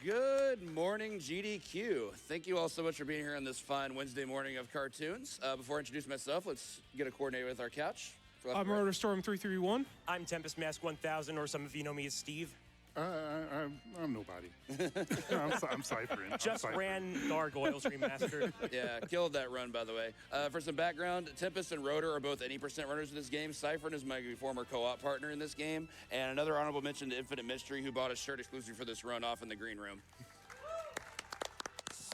Good morning, GDQ. Thank you all so much for being here on this fine Wednesday morning of cartoons. Before I introduce myself, let's get a coordinator with our couch. I'm Murder Storm 331. I'm Tempest Mask 1000, or some of you know me as Steve. I'm nobody. I'm ciphering. Just ran Gargoyles Remastered. Yeah, killed that run, by the way. For some background, Tempest and Rotor are both any percent runners in this game. Cyphern is my former co-op partner in this game. And another honorable mention to Infinite Mystery, who bought a shirt exclusive for this run off in the green room.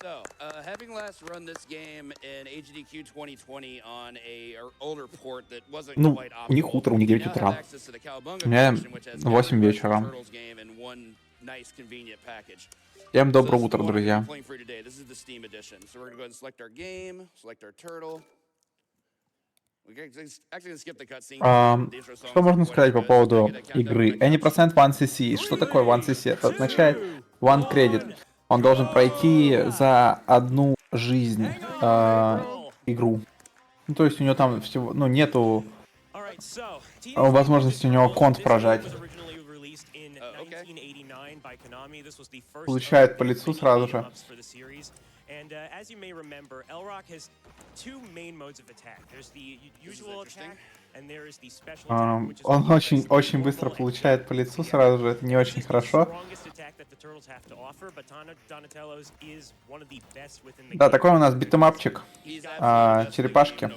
So, having last run this game in AGDQ 2020 on a older port that wasn't Ну, quite у них optimal, утро, у них we 9 now have утра. access to the Cowabunga У меня collection, which has 8 every вечера. Turtles game in one nice, convenient package. Всем So доброе this is the утро, one we're друзья. playing for today. This is the Steam edition. So we're gonna go ahead and select our game, select our turtle. We're actually gonna skip the cutscene. Что можно сказать по поводу игры? Any percent 1cc. Что такое 1cc? Это означает one credit. Он должен пройти за одну жизнь игру. Ну, то есть у него там всего, ну, нету возможности у него конт прожать. Получает по лицу сразу же. And as you may remember, RUSC has two main modes of attack. There's the usual attack, and there is the special attack, which is Он очень быстро получает по лицу сразу же, это не очень хорошо. Да, такой у нас битэмапчик. Черепашки.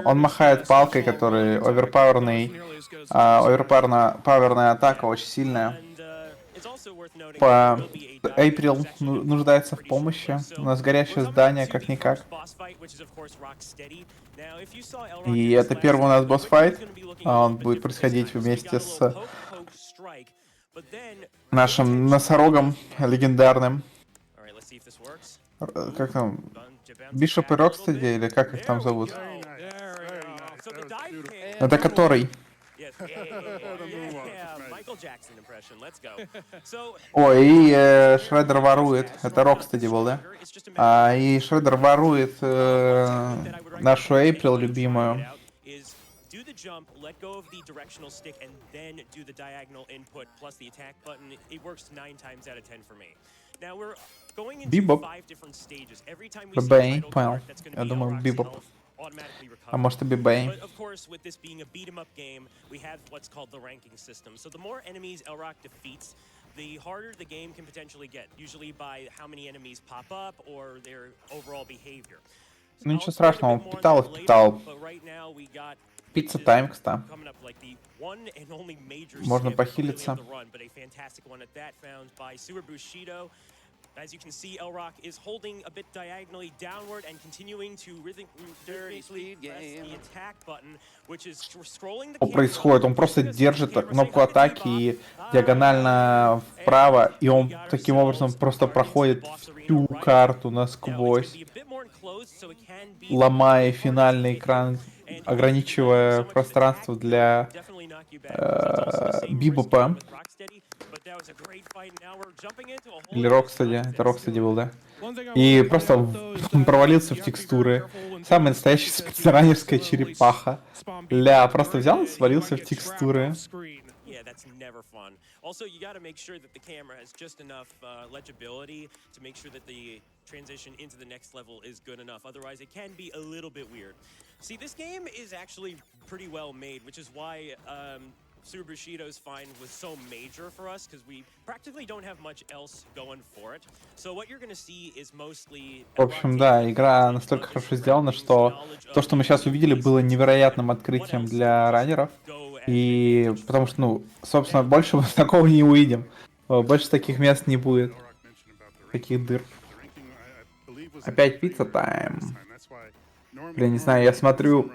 Он махает палкой, который оверпауэрный. Оверпауэрная атака очень сильная. Эйприл нуждается в помощи. У нас горящее здание, как-никак. И это первый у нас босс-файт. Он будет происходить вместе с нашим носорогом легендарным. Как там? Бишоп и Рокстеди, или как их там зовут? Это который? Ой, и Шреддер ворует. Это Рокстеди был, да? И Шреддер ворует нашу Эйприл любимую. Jump, let go of the directional stick, and then do the diagonal input plus the attack button. It works 9 times out of 10 for me. Now we're going into 5 different stages. Every time we see a title card, that's going to be RUSC's health automatically recovered. Может и Бибэй. But of course, with this being a beat 'em up game, we have what's called the ranking system. So the more enemies RUSC defeats, the harder the game can potentially get, usually by how many enemies pop up or their overall behavior. Ну ничего страшного, он питал. Пицца тайм, кстати. Можно похилиться. As you can see, RUSC is holding a bit diagonally downward and continuing to rhythmically press the attack button, which is scrolling the Что происходит? Он просто держит кнопку атаки и диагонально вправо, и он таким образом просто проходит всю карту насквозь, ломая финальный экран, ограничивая пространство для Бибопа. Или Рокстеди. Это Рокстеди был, да? И просто провалился в текстуры. Самая настоящая спецранерская черепаха. Ля, просто взял и свалился в текстуры. That's never fun. Also, you got to make sure that the camera has just enough legibility to make sure that the transition into the next level is good enough. Otherwise, it can be a little bit weird. See, this game is actually pretty well made, which is why Super Bushido's find was so major for us, because we practically don't have much else going for it. So what you're going to see is mostly... В общем, да, игра настолько хорошо сделана, что то, что мы сейчас увидели, было невероятным открытием для раннеров. И потому что, ну, собственно, больше мы такого не увидим. Больше таких мест не будет. Таких дыр. Опять пицца тайм. Блин, не знаю, я смотрю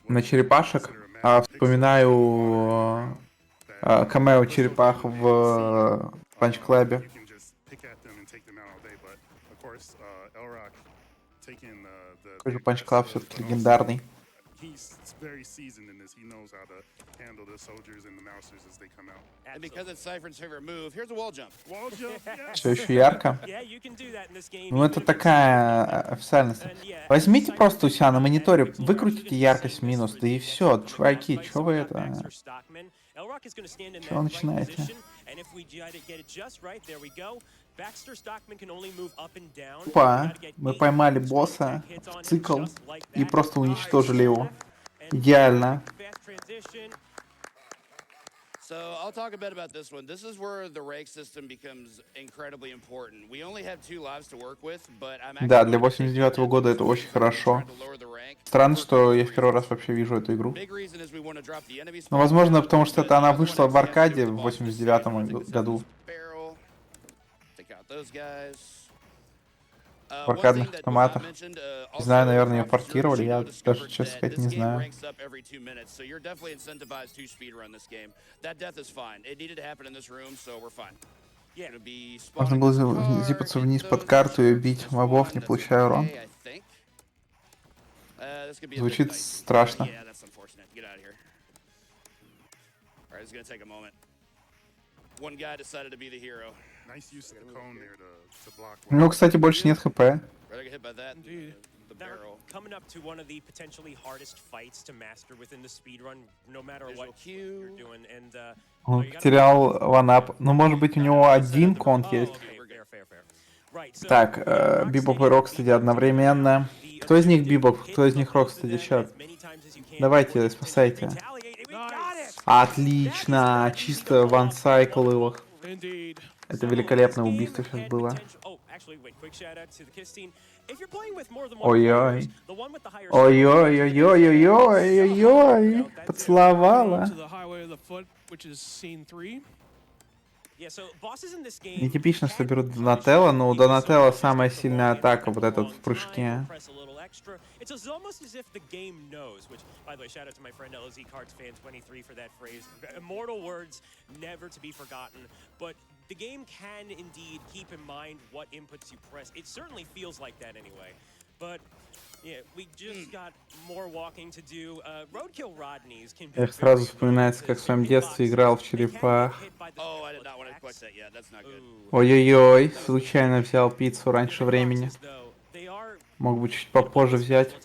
на черепашек, вспоминаю камео черепах в Панч-клабе. Какой же Панч-клаб все-таки легендарный. He's very seasoned in this. He knows how to handle the soldiers and the mousers as they come out. And because it's Cypher's favorite move, here's a wall jump. Wall jump, yes. Все еще ярко. Yeah, you can do that in this game, Ну even это if it's такая not. официальность. And, yeah, Возьмите Cypher просто у can себя на do that, мониторе, and выкрутите Elrock яркость в is минус, gonna да и see все, this чуваки, fight, чё so вы we got это... Baxter Stockman. Elrock is gonna stand in Чё that вы right начинаете? position, and if we get it just right, there we go. Baxter Stockman can only move up and down. Опа, мы поймали босса в цикл и просто уничтожили его. Идеально. So I'll talk a bit about this one. This is where the rank system becomes incredibly important. We only have 2 lives to work with, but I'm actually Да, для 89-го года это очень хорошо. Странно, что я в первый раз вообще вижу эту игру. Но, возможно, потому что это она вышла в аркаде в 89-м году. В аркадных автоматах. Не знаю, наверное, ее портировали, я даже, честно сказать, не знаю. Можно было зипаться вниз под карту и убить мобов, не получая урон. Звучит страшно. У него, кстати, больше нет хп. Coming up to one of the potentially hardest fights to master within the speedrun, no matter what you're doing. And Он потерял ванап. Ну, может быть, у него один конт есть. Так, Бибоп и Рокстеди одновременно. Кто из них Бибоп, кто из них Рокстеди? Чё? Давайте, спасайте. Отлично! Чисто ван-сайкл его. Это великолепное убийство сейчас было. Ой-ой. Ой-ой-ой-ой-ой-ой-ой. Поцеловала. Нетипично, что берут Донателло, но у Донателло самая сильная атака, вот этот в прыжке. It's almost as if the game knows, which, by the way, shout out to my friend LZ Cards Fan 23 for that phrase. Immortal words, never to be forgotten. But the game can indeed keep in mind what inputs you press. It certainly feels like that anyway. But yeah, we just got more walking to do. Roadkill Rodneys can be. Эх, сразу вспоминается, как в своем детстве играл в черепах. Ой-ой-ой, случайно взял пиццу раньше времени. Мог бы чуть попозже взять.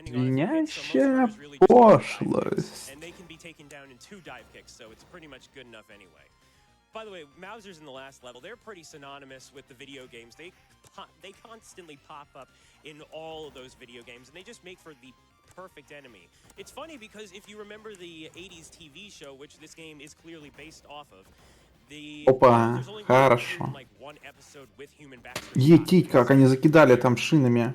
Звенящая пошлость. By the way, Mausers in the last level, they're pretty synonymous with the video games. They constantly pop up in all of those video games, and they just make for the perfect enemy. It's funny because if you remember the 80s TV show, which this game is clearly based off of, Опа, хорошо. Етить, как они закидали там шинами.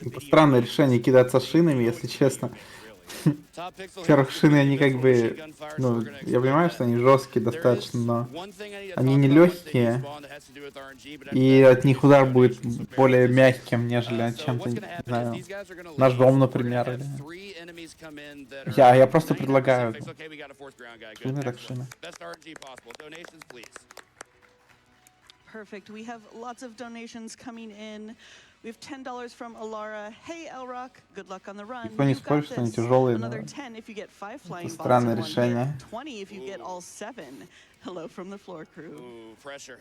Это странное решение кидаться шинами, если честно. Во-первых, шины, они как бы, ну, я понимаю, что они жесткие достаточно, но они не легкие, и от них удар будет более мягким, нежели чем-то, не знаю, ножом, например. Или... Я просто предлагаю. Шины так шины. Perfect. We have lots of donations coming in. We have $10 from Alara. Hey, Elrock, good luck on the run. Никто не спорит, что они тяжелые, но Another 10 if you get 5 flying balls. Странное решение. 20 if you get all 7. Hello from the floor crew. Ooh, pressure.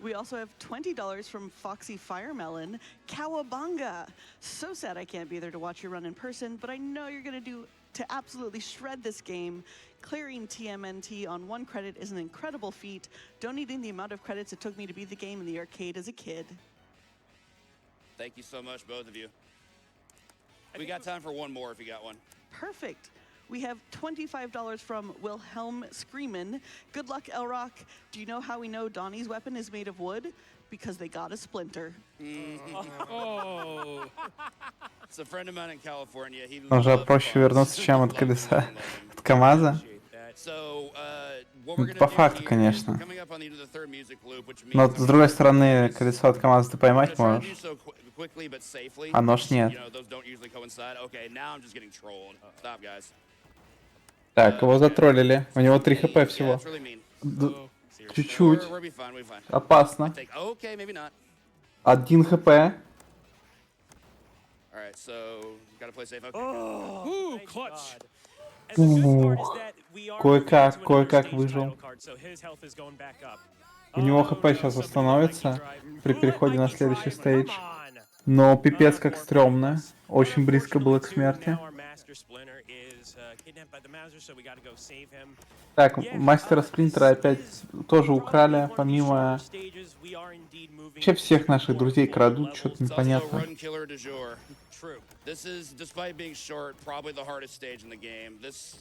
We also have $20 from Foxy Firemelon. Cowabunga. So sad I can't be there to watch you run in person, but I know you're going to absolutely shred this game. Clearing TMNT on 1 credit is an incredible feat, donating the amount of credits it took me to beat the game in the arcade as a kid. Thank you so much, both of you. We got time for one more if you got one. Perfect. We have $25 from Wilhelm Screamin'. Good luck, Elrock. Do you know how we know Donnie's weapon is made of wood? Because they got a splinter. Oh. It's a friend of mine in California. He Уже проще вернуться, чем от колеса, от КамАЗа. По факту, конечно. Но с другой стороны, колесо от КамАЗа ты поймать можешь, а нож нет. Так, его затроллили. У него 3 хп всего. Seriously. Чуть-чуть. We'll be fine, we'll be fine. Опасно. Okay, maybe not. 1 хп. All right, so gotta play safe. Okay. Oh, Ooh, thank clutch. God. And the good part is Ух. that we are Кое-как, moving to another кое-как stage выжил. title card, so his health is going back up. У него Oh, хп no, сейчас somebody let Mikey восстановится drive. при Who let переходе на Mikey следующий drive? стейдж. Come on. Но пипец как Poor стрёмно. Kratos. Очень близко было к Unfortunately, too, смерти. now our Master Splinter is kidnapped by the Mauser, so we gotta go save him. Так, Yeah, мастера Сплинтера this опять is тоже probably украли, one of these помимо... shorter stages. We are indeed moving Вообще всех to наших more друзей full крадут, что-то levels. It's also непонятно. run killer du jour. True. This is, despite being short, probably the hardest stage in the game. This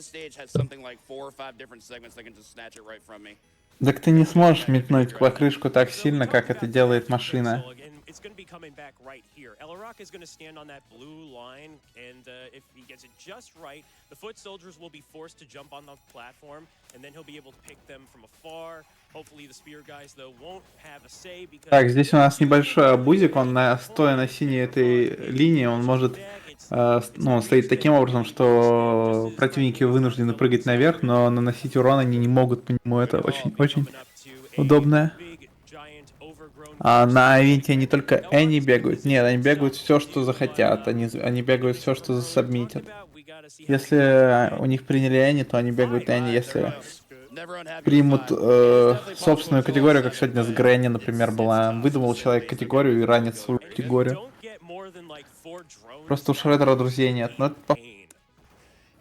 stage has something like 4 or 5 different segments that can just snatch it right from me. Так ты не сможешь метнуть покрышку так сильно, как это делает машина. It's going to be coming back right here. RUSC is going to stand on that blue line, and if he gets it just right, the foot soldiers will be forced to jump on the platform, and then he'll be able to pick them from afar. Hopefully the spear guys, though, won't have a say because... Так, здесь у нас небольшой абузик, он стоя на синей этой линии, он может, он стоит таким образом, что противники вынуждены прыгать наверх, но наносить урон они не могут по нему, это очень-очень удобно. А на ивенте они только Энни бегают. Нет, они бегают все, что захотят. Они бегают все, что засабмитят. Если у них приняли Энни, то они бегают Энни. Если примут собственную категорию, как сегодня с Грэнни, например, была. Выдумал человек категорию и ранит свою категорию. Просто у Шреддера друзей нет. Но это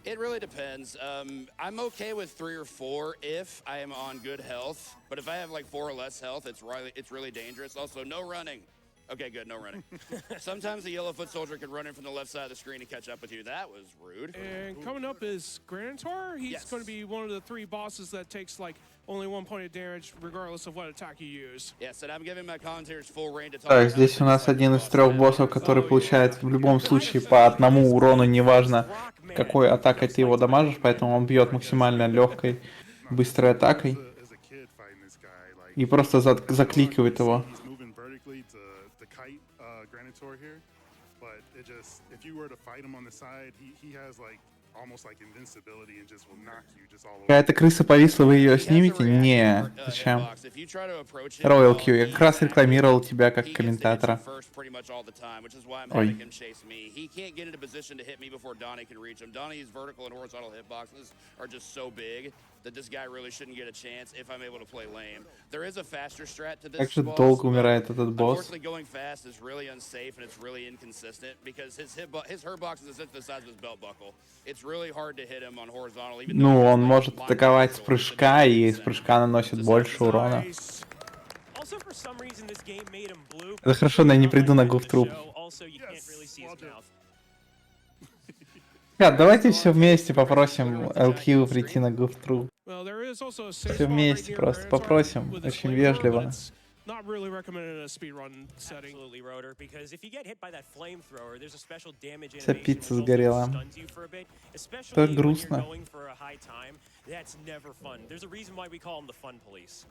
It really depends. I'm okay with 3 or 4 if I am on good health, but if I have like 4 or less health, it's really dangerous. Also, no running. Okay, good, no running. Sometimes the yellow foot soldier can run in from the left side of the screen and catch up with you. That was rude. And coming up is Granitor. He's going to be one of the 3 bosses that takes like only 1 point of damage regardless of what attack you use. Yes, and I'm giving my commentators full reign to talk Так, about здесь у нас один из 3 боссов, который получает в любом случае по 1 урону, неважно какой атакой ты его дамажишь, поэтому он бьет максимально легкой, быстрой атакой и просто закликивает его. Какая-то крыса повисла, вы ее снимете? Не, зачем? Royal Q, я как раз рекламировал тебя как комментатора. Ой. Как же долго умирает этот босс? Ну, он может атаковать с прыжка, и с прыжка наносит больше урона. Это хорошо, но я не приду на гуф-труп. Ребят, давайте все вместе попросим LQ прийти на гуф-труп. Все вместе просто попросим, очень вежливо. Not really recommended in a speedrun setting. Absolutely, Rotor, because if you get hit by that flamethrower, there's a special damage Вся animation пицца which also сгорела. stuns you for a bit, Это especially when you're грустно. going for a high time. That's never fun. There's a reason why we call them the fun police.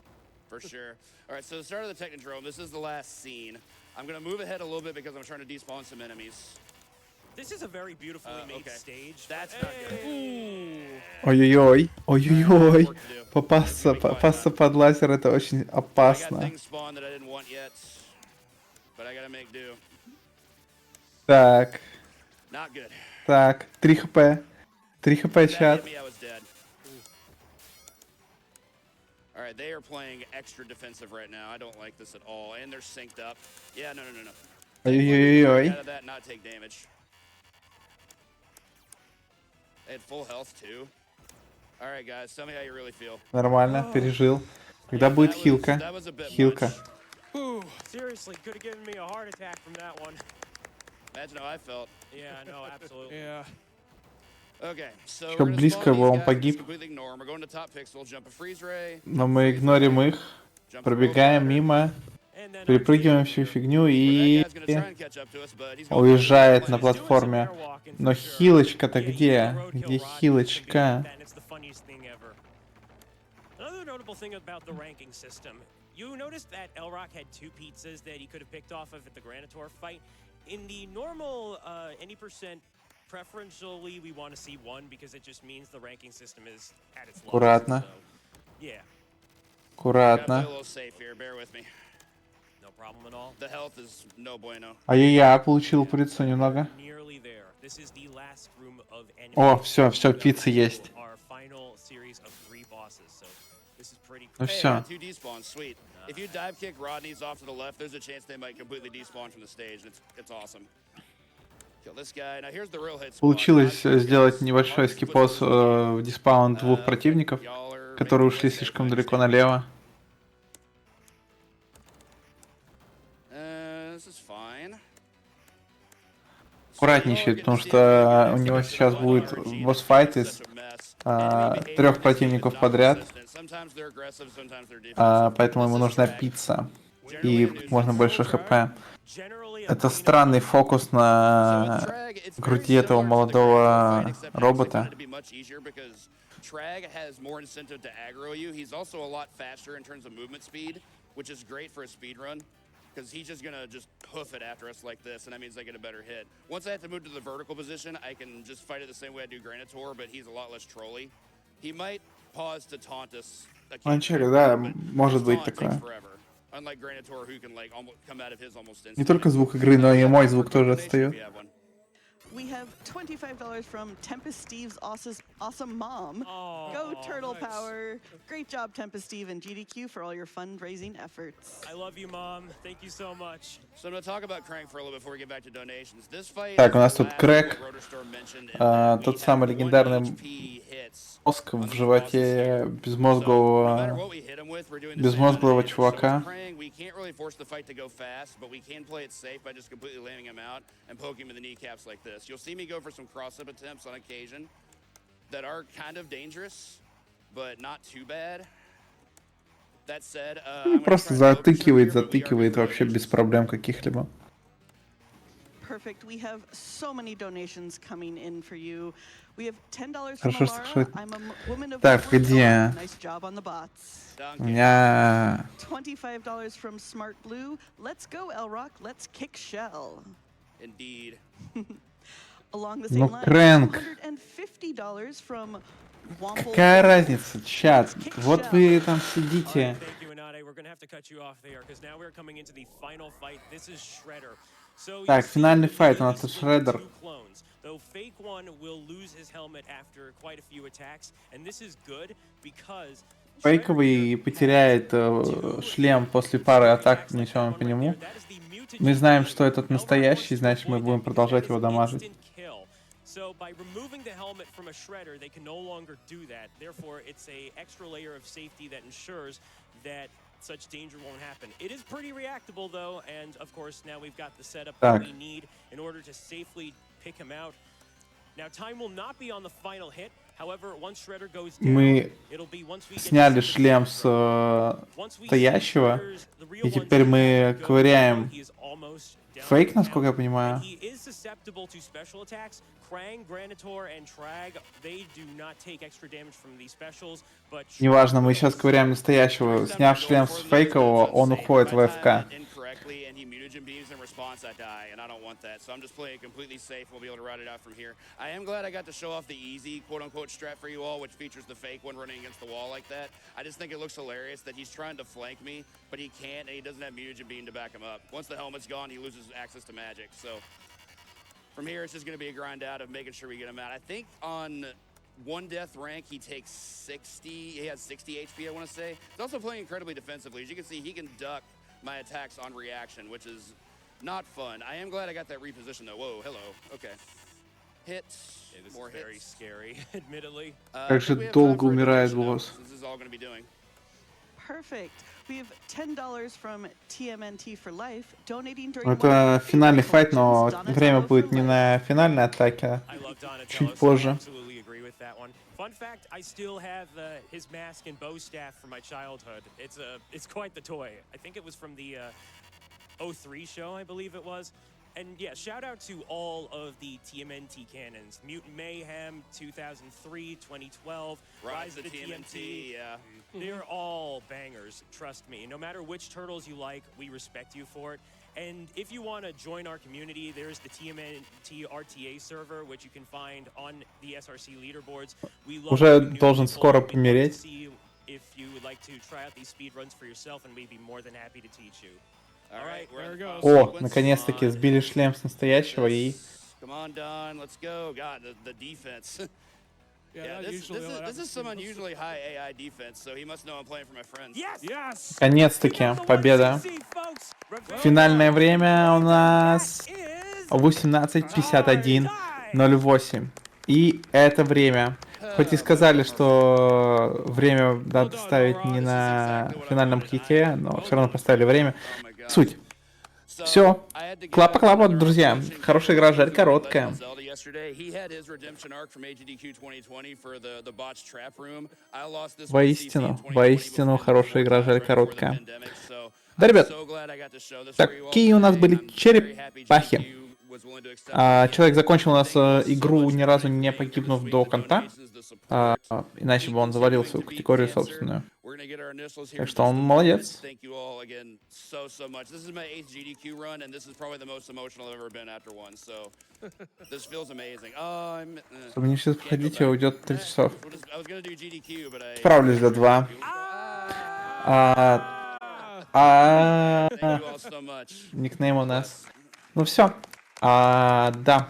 For sure. All right, so the start of the Technodrome, this is the last scene. I'm going to move ahead a little bit because I'm trying to despawn some enemies. This is a very beautifully made stage. That's not good. Ой-ой-ой, ой-ой-ой. Попасться под лазер, это очень опасно. Так. Так, 3 хп. 3 хп, чат. Alright, they are playing extra defensive right now. I don't like this at all. And they're synced up. Yeah, no. Ой-ой-ой. Out of that, not take damage. They had full health too. Alright, guys, tell me how you really feel. Нормально, пережил. Когда будет хилка? Хилка. Seriously, could have given me a heart attack from that one. Imagine how I felt. Yeah, no, absolutely. Yeah. Okay, so Еще близко его, он погиб. Но мы игнорим их, пробегаем мимо, перепрыгиваем всю фигню и уезжает на платформе. Но хилочка-то где? Где хилочка? Another notable thing about the ranking system, you noticed that RUSC had 2 pizzas that he could have picked off of at the Granitor fight. In the normal any percent, preferentially we want to see 1 because it just means the ranking system is at its lowest. Аккуратно. So, yeah. Gotta play a Аккуратно. little safe here. Bear with me. No problem at all. The health is no bueno. Ай-яй-яй, получил по лицу немного. Nearly there. This is the last room of enemy. О, все, пицца есть. Our final series of 3 bosses. So this is pretty Ну Hey, I все. got 2 despawns. Sweet. If you dive kick Rodney's off to the left, there's a chance they might completely despawn from the stage. It's awesome. Kill this guy. Now here's the real hit squad. Получилось сделать небольшой скипос в диспаун двух противников, которые ушли слишком далеко налево. This is fine. Аккуратничает, потому что у него сейчас будет босс-файт из 3 противников подряд, поэтому ему нужна пицца и как можно больше хп. Это странный фокус на груди этого молодого робота. Trag has more incentive to aggro you. He's also a lot faster in terms of movement speed, which is great for a speed run, because he's just gonna just hoof it after us like this, and that means I get a better hit. Once I have to move to the vertical position, I can just fight it the same way I do Granitor, but he's a lot less trolly. He might pause to taunt us. Манчега, да, может быть такое. Unlike Granitor, who can like almost come out of his almost instantly. Не только звук игры, но и мой звук тоже отстает. We have $25 from Tempest Steve's awesome mom. Go Turtle nice. Power. Great job, Tempest Steve and GDQ, for all your fundraising efforts. I love you, Mom. Thank you so much. So I'm going to talk about Crank for a little bit before we get back to donations. This fight Так, у нас тут is Крэк, the тот самый легендарный мозг в животе безмозглого чувака. We can't really force the fight to go fast, but we can play it safe by just completely laying him out and poking him in the kneecaps like this. You'll see me go for some cross-up attempts on occasion that are kind of dangerous, but not too bad. That said, Просто затыкивает вообще без проблем каких-либо. Perfect. We have so many donations coming in for you. We have $10 from Хорошо, Alara. слушай. I'm a woman of Так, the word. где? Nice job on the bots. У меня... $25 from Smart Blue. Let's go, L-Rock. Let's kick shell. Indeed. Along the same Ну, line, Крэнк. $150 from Womble. Какая разница, чат? Вот вы там сидите. Thank you, Anade. We're going to have to cut you off there because now we're coming into the final fight. This is Shredder. So Так, финальный файт, у нас тут Шреддер. Though Fake One will lose his helmet after quite a few attacks, and this is good because Фейковый потеряет шлем после пары атак, нанесенных по нему. Мы знаем, что этот настоящий, значит, мы будем продолжать его дамажить. So by removing the helmet from a Shredder, they can no longer do that. Therefore, it's a extra layer of safety that ensures that such danger won't happen. It is pretty reactable though, and of course now we've got the setup that we need in order to safely pick him out. Now time will not be on the final hit. However, once Shredder goes down, it'll be once we сняли шлем с стоящего, и теперь мы ковыряем фейк, насколько я понимаю. He is susceptible to special attacks. Krang, Granitor, and Trag, they do not take extra damage from these specials, but Неважно, мы сейчас ковыряем настоящего. Сняв шлем с фейкового, он уходит в АФК. That die, and I don't want that, so I'm just playing completely safe. We'll be able to ride it out from here. I am glad I got to show off the easy quote-unquote strat for you all, which features the fake one running against the wall like that. I just think it looks hilarious that he's trying to flank me, but he can't, and he doesn't have Mutagen Beam to back him up. Once the helmet's gone, he loses access to magic. So from here, it's just going to be a grind out of making sure we get him out. I think on one death rank, he takes 60. He has 60 HP, I want to say. He's also playing incredibly defensively. As you can see, he can duck my attacks on reaction, which is not fun. I am glad I got that reposition though. Whoa, hello. Okay. Hits. it is More very hits. scary, admittedly. Как же долго умирает босс. This is all going to be doing. Perfect. We have $10 from TMNT for life, donating during Это финальный файт, но время будет не на финальной атаке, I love Donatello, чуть so I позже. absolutely agree with that one. Fun fact, I still have his mask and bow staff from my childhood. It's quite the toy. I think it was from the 03 show, I believe it was. And yeah, shout out to all of the TMNT cannons. Mutant Mayhem, 2003, 2012, Rise of the TMNT. Yeah. They're all bangers, trust me. No matter which turtles you like, we respect you for it. And if you want to join our community, there's the TMNT RTA server, which you can find on the SRC leaderboards. We love Уже должен скоро помереть. if you would like to try out these speed runs for yourself, and we'd be more than happy to teach you. All right, we're there in it the goes. final О, sequence. наконец-таки сбили шлем с настоящего и... Come on, Don, let's go. God, the defense. Yeah, This is some unusually high AI defense, so he must know I'm playing for my friends. Yes! Наконец-таки победа. Финальное время у нас 18:51:08. И это время. Хоть и сказали, что время надо ставить не на финальном хите, но все равно поставили время. Суть. Все. Клапа-клапа, друзья. Хорошая игра, жаль, короткая. Воистину, хорошая игра, жаль, короткая. Да, ребят, такие у нас были черепахи. Человек закончил у нас игру, ни разу не погибнув до конта, иначе бы он завалил свою категорию собственную. Так что он молодец. Чтобы не сейчас походите, уйдет 3 часов. Справлюсь за 2. Никнейм у нас. Ну все. Да.